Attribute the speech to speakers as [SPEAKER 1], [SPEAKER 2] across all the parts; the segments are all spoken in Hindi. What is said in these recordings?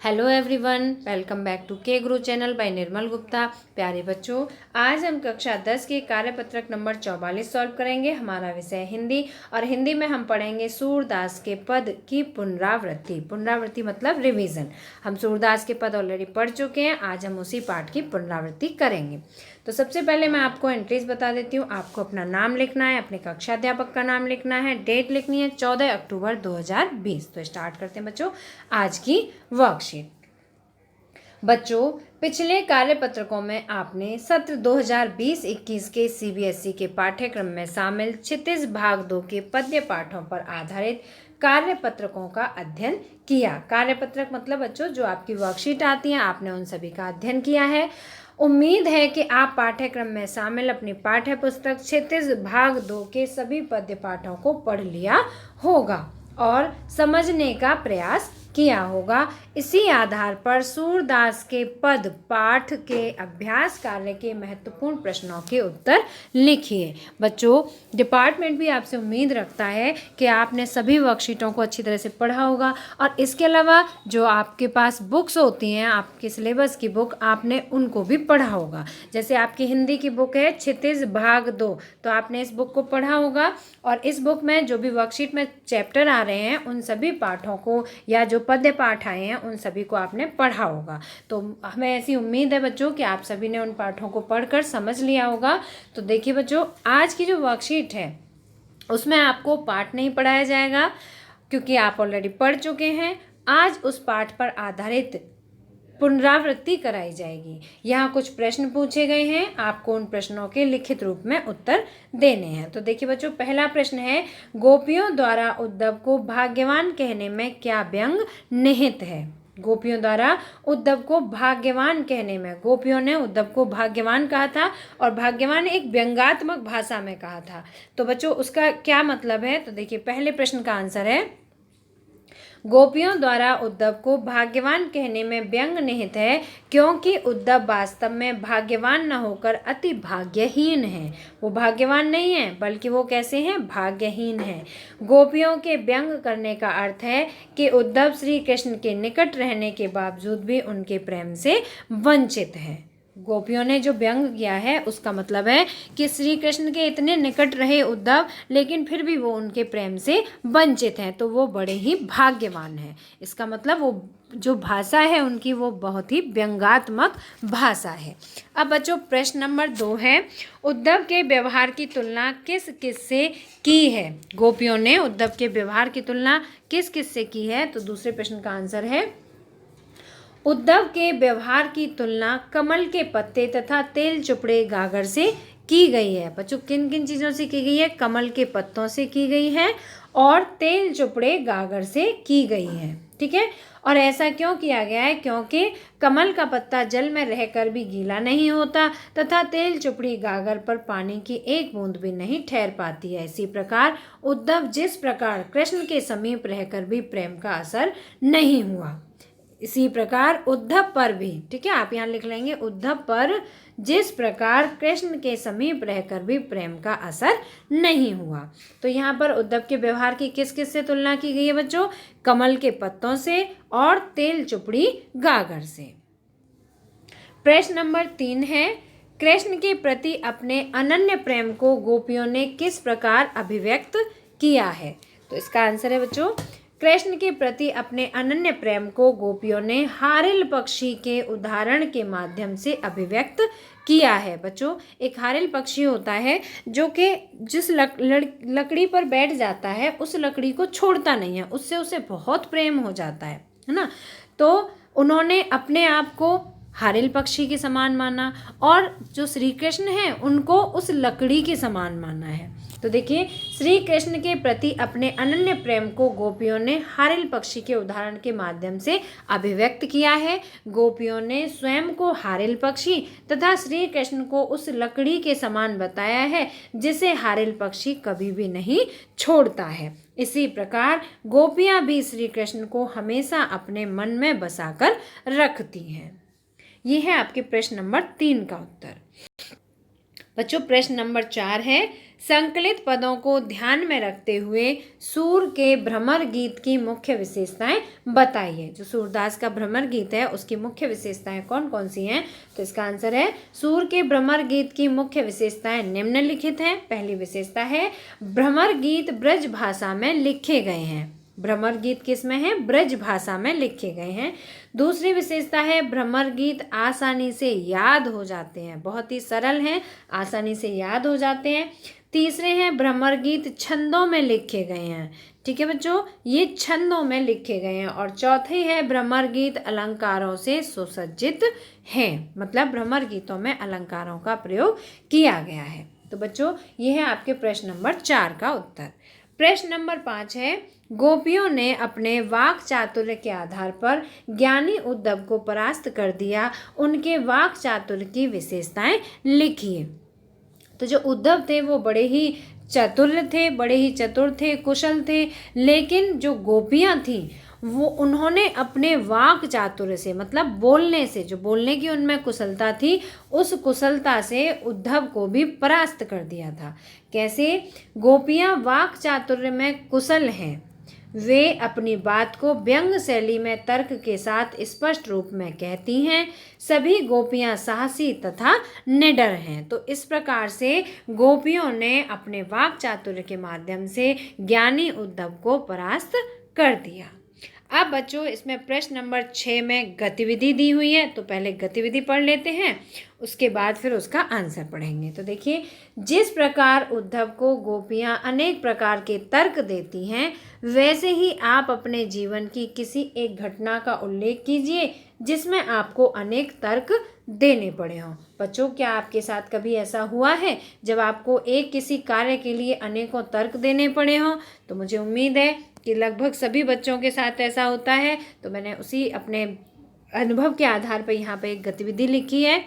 [SPEAKER 1] Hello everyone, welcome back to K Guru channel bye निर्मल गुप्ता। प्यारे बच्चों, आज हम कक्षा 10 के कार्यपत्रक नंबर 44 सॉल्व करेंगे। हमारा विषय हिंदी और हिंदी में हम पढ़ेंगे सूरदास के पद की पुनरावृत्ति। पुनरावृत्ति मतलब रिवीजन। हम सूरदास के पद ऑलरेडी पढ़ चुके हैं, आज हम उसी पाठ की पुनरावृत्ति करेंगे। तो सबसे पहले मैं आपको एंट्रीज बता देती हूँ। आपको अपना नाम लिखना है, अपने कक्षा अध्यापक का नाम लिखना है, डेट लिखनी है 14 अक्टूबर 2020। तो स्टार्ट करते हैं बच्चों आज की वर्कशीट। बच्चों, पिछले कार्यपत्रकों में आपने सत्र 2020-21 के सीबीएसई के पाठ्यक्रम में शामिल क्षितिज भाग 2 के पद्य पाठों पर आधारित कार्यपत्रकों का अध्ययन किया। कार्यपत्रक मतलब बच्चों जो आपकी वर्कशीट आती है, आपने उन सभी का अध्ययन किया है। उम्मीद है कि आप पाठ्यक्रम में शामिल अपनी पाठ्य पुस्तक क्षितिज भाग 2 के सभी पद्य पाठों को पढ़ लिया होगा और समझने का प्रयास किया होगा। इसी आधार पर सूरदास के पद पाठ के अभ्यास कार्य के महत्वपूर्ण प्रश्नों के उत्तर लिखिए। बच्चों, डिपार्टमेंट भी आपसे उम्मीद रखता है कि आपने सभी वर्कशीटों को अच्छी तरह से पढ़ा होगा और इसके अलावा जो आपके पास बुक्स होती हैं, आपके सिलेबस की बुक, आपने उनको भी पढ़ा होगा। जैसे आपकी हिंदी की बुक है क्षितिज भाग 2, तो आपने इस बुक को पढ़ा होगा और इस बुक में जो भी वर्कशीट में चैप्टर आ रहे हैं उन सभी पाठों को या जो पद्य पाठ आए हैं उन सभी को आपने पढ़ा होगा। तो हमें ऐसी उम्मीद है बच्चों कि आप सभी ने उन पाठों को पढ़कर समझ लिया होगा। तो देखिए बच्चों, आज की जो वर्कशीट है उसमें आपको पाठ नहीं पढ़ाया जाएगा क्योंकि आप ऑलरेडी पढ़ चुके हैं। आज उस पाठ पर आधारित पुनरावृत्ति कराई जाएगी। यहाँ कुछ प्रश्न पूछे गए हैं, आपको उन प्रश्नों के लिखित रूप में उत्तर देने हैं। तो देखिए बच्चों, पहला प्रश्न है, गोपियों द्वारा उद्धव को भाग्यवान कहने में क्या व्यंग निहित है? गोपियों द्वारा उद्धव को भाग्यवान कहने में, गोपियों ने उद्धव को भाग्यवान कहा था और भाग्यवान एक व्यंगात्मक भाषा में कहा था। तो बच्चों उसका क्या मतलब है? तो देखिए पहले प्रश्न का आंसर है, गोपियों द्वारा उद्धव को भाग्यवान कहने में व्यंग निहित है क्योंकि उद्धव वास्तव में भाग्यवान न होकर अति भाग्यहीन है। वो भाग्यवान नहीं है बल्कि वो कैसे हैं? भाग्यहीन है। गोपियों के व्यंग करने का अर्थ है कि उद्धव श्री कृष्ण के निकट रहने के बावजूद भी उनके प्रेम से वंचित है। गोपियों ने जो व्यंग किया है उसका मतलब है कि श्री कृष्ण के इतने निकट रहे उद्धव, लेकिन फिर भी वो उनके प्रेम से वंचित हैं, तो वो बड़े ही भाग्यवान हैं। इसका मतलब वो जो भाषा है उनकी वो बहुत ही व्यंगात्मक भाषा है। अब बच्चों प्रश्न नंबर 2 है, उद्धव के व्यवहार की तुलना किस किस से की है? गोपियों ने उद्धव के व्यवहार की तुलना किस किस से की है? तो दूसरे प्रश्न का आंसर है, उद्धव के व्यवहार की तुलना कमल के पत्ते तथा तेल चुपड़े गागर से की गई है। बच्चों किन किन चीज़ों से की गई है? कमल के पत्तों से की गई है और तेल चुपड़े गागर से की गई है। ठीक है, और ऐसा क्यों किया गया है? क्योंकि कमल का पत्ता जल में रहकर भी गीला नहीं होता तथा तेल चुपड़ी गागर पर पानी की एक बूंद भी नहीं ठहर पाती है। इसी प्रकार उद्धव जिस प्रकार कृष्ण के समीप रहकर भी प्रेम का असर नहीं हुआ, इसी प्रकार उद्धव पर भी, ठीक है, आप यहाँ लिख लेंगे, उद्धव पर जिस प्रकार कृष्ण के समीप रहकर भी प्रेम का असर नहीं हुआ। तो यहाँ पर उद्धव के व्यवहार की किस किस से तुलना की गई है बच्चों? कमल के पत्तों से और तेल चुपड़ी गागर से। प्रश्न नंबर 3 है, कृष्ण के प्रति अपने अनन्य प्रेम को गोपियों ने किस प्रकार अभिव्यक्त किया है? तो इसका आंसर है बच्चों, कृष्ण के प्रति अपने अनन्य प्रेम को गोपियों ने हारिल पक्षी के उदाहरण के माध्यम से अभिव्यक्त किया है। बच्चों एक हारिल पक्षी होता है जो कि जिस लकड़ी पर बैठ जाता है उस लकड़ी को छोड़ता नहीं है, उससे उसे बहुत प्रेम हो जाता है ना। तो उन्होंने अपने आप को हारिल पक्षी के समान माना और जो श्री कृष्ण हैं उनको उस लकड़ी के समान माना है। तो देखिए, श्री कृष्ण के प्रति अपने अनन्य प्रेम को गोपियों ने हारिल पक्षी के उदाहरण के माध्यम से अभिव्यक्त किया है। गोपियों ने स्वयं को हारिल पक्षी तथा श्री कृष्ण को उस लकड़ी के समान बताया है जिसे हारिल पक्षी कभी भी नहीं छोड़ता है। इसी प्रकार गोपियां भी श्री कृष्ण को हमेशा अपने मन में बसाकर रखती हैं। ये है आपके प्रश्न नंबर 3 का उत्तर। बच्चों प्रश्न नंबर 4 है, संकलित पदों को ध्यान में रखते हुए सूर के भ्रमर गीत की मुख्य विशेषताएं बताइए। जो सूरदास का भ्रमर गीत है उसकी मुख्य विशेषताएं कौन कौन सी हैं? तो इसका आंसर है सूर के भ्रमर गीत की मुख्य विशेषताएं निम्नलिखित हैं। पहली विशेषता है भ्रमर गीत ब्रज भाषा में लिखे गए हैं। भ्रमर गीत किस में है? ब्रज भाषा में लिखे गए हैं। दूसरी विशेषता है भ्रमर गीत आसानी से याद हो जाते हैं, बहुत ही सरल हैं, आसानी से याद हो जाते हैं। तीसरे हैं भ्रमर गीत छंदों में लिखे गए हैं। ठीक है बच्चों, ये छंदों में लिखे गए हैं। और चौथे है भ्रमर गीत अलंकारों से सुसज्जित हैं, मतलब भ्रमर गीतों में अलंकारों का प्रयोग किया गया है। तो बच्चों ये है आपके प्रश्न नंबर 4 का उत्तर। प्रश्न नंबर 5 है गोपियों ने अपने वाक चातुर्य के आधार पर ज्ञानी उद्धव को परास्त कर दिया, उनके वाक चातुर्य की विशेषताएं लिखिए। तो जो उद्धव थे वो बड़े ही चतुर थे, बड़े ही चतुर थे, कुशल थे, लेकिन जो गोपियां थीं वो उन्होंने अपने वाक चातुर्य से, मतलब बोलने से, जो बोलने की उनमें कुशलता थी, उस कुशलता से उद्धव को भी परास्त कर दिया था। कैसे? गोपियां वाक चातुर्य में कुशल हैं, वे अपनी बात को व्यंग शैली में तर्क के साथ स्पष्ट रूप में कहती हैं। सभी गोपियां साहसी तथा निडर हैं। तो इस प्रकार से गोपियों ने अपने वाक चातुर्य के माध्यम से ज्ञानी उद्धव को परास्त कर दिया। अब बच्चों इसमें प्रश्न नंबर 6 में गतिविधि दी हुई है, तो पहले गतिविधि पढ़ लेते हैं, उसके बाद फिर उसका आंसर पढ़ेंगे। तो देखिए, जिस प्रकार उद्धव को गोपियां अनेक प्रकार के तर्क देती हैं, वैसे ही आप अपने जीवन की किसी एक घटना का उल्लेख कीजिए जिसमें आपको अनेक तर्क देने पड़े हों। बच्चों, क्या आपके साथ कभी ऐसा हुआ है जब आपको एक किसी कार्य के लिए अनेकों तर्क देने पड़े हों? तो मुझे उम्मीद है कि लगभग सभी बच्चों के साथ ऐसा होता है। तो मैंने उसी अपने अनुभव के आधार पर यहाँ पे एक गतिविधि लिखी है।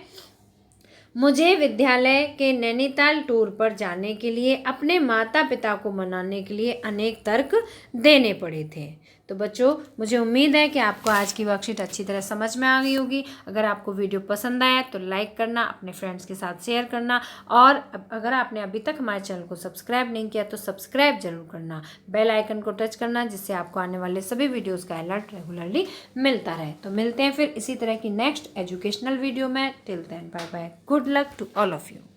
[SPEAKER 1] मुझे विद्यालय के नैनीताल टूर पर जाने के लिए अपने माता पिता को मनाने के लिए अनेक तर्क देने पड़े थे। तो बच्चों, मुझे उम्मीद है कि आपको आज की वर्कशीट अच्छी तरह समझ में आ गई होगी। अगर आपको वीडियो पसंद आया तो लाइक करना, अपने फ्रेंड्स के साथ शेयर करना, और अगर आपने अभी तक हमारे चैनल को सब्सक्राइब नहीं किया तो सब्सक्राइब जरूर करना, बेल आइकन को टच करना, जिससे आपको आने वाले सभी वीडियोज़ का अलर्ट रेगुलरली मिलता रहे। तो मिलते हैं फिर इसी तरह की नेक्स्ट एजुकेशनल वीडियो में। Till then, bye bye, good luck to all of you.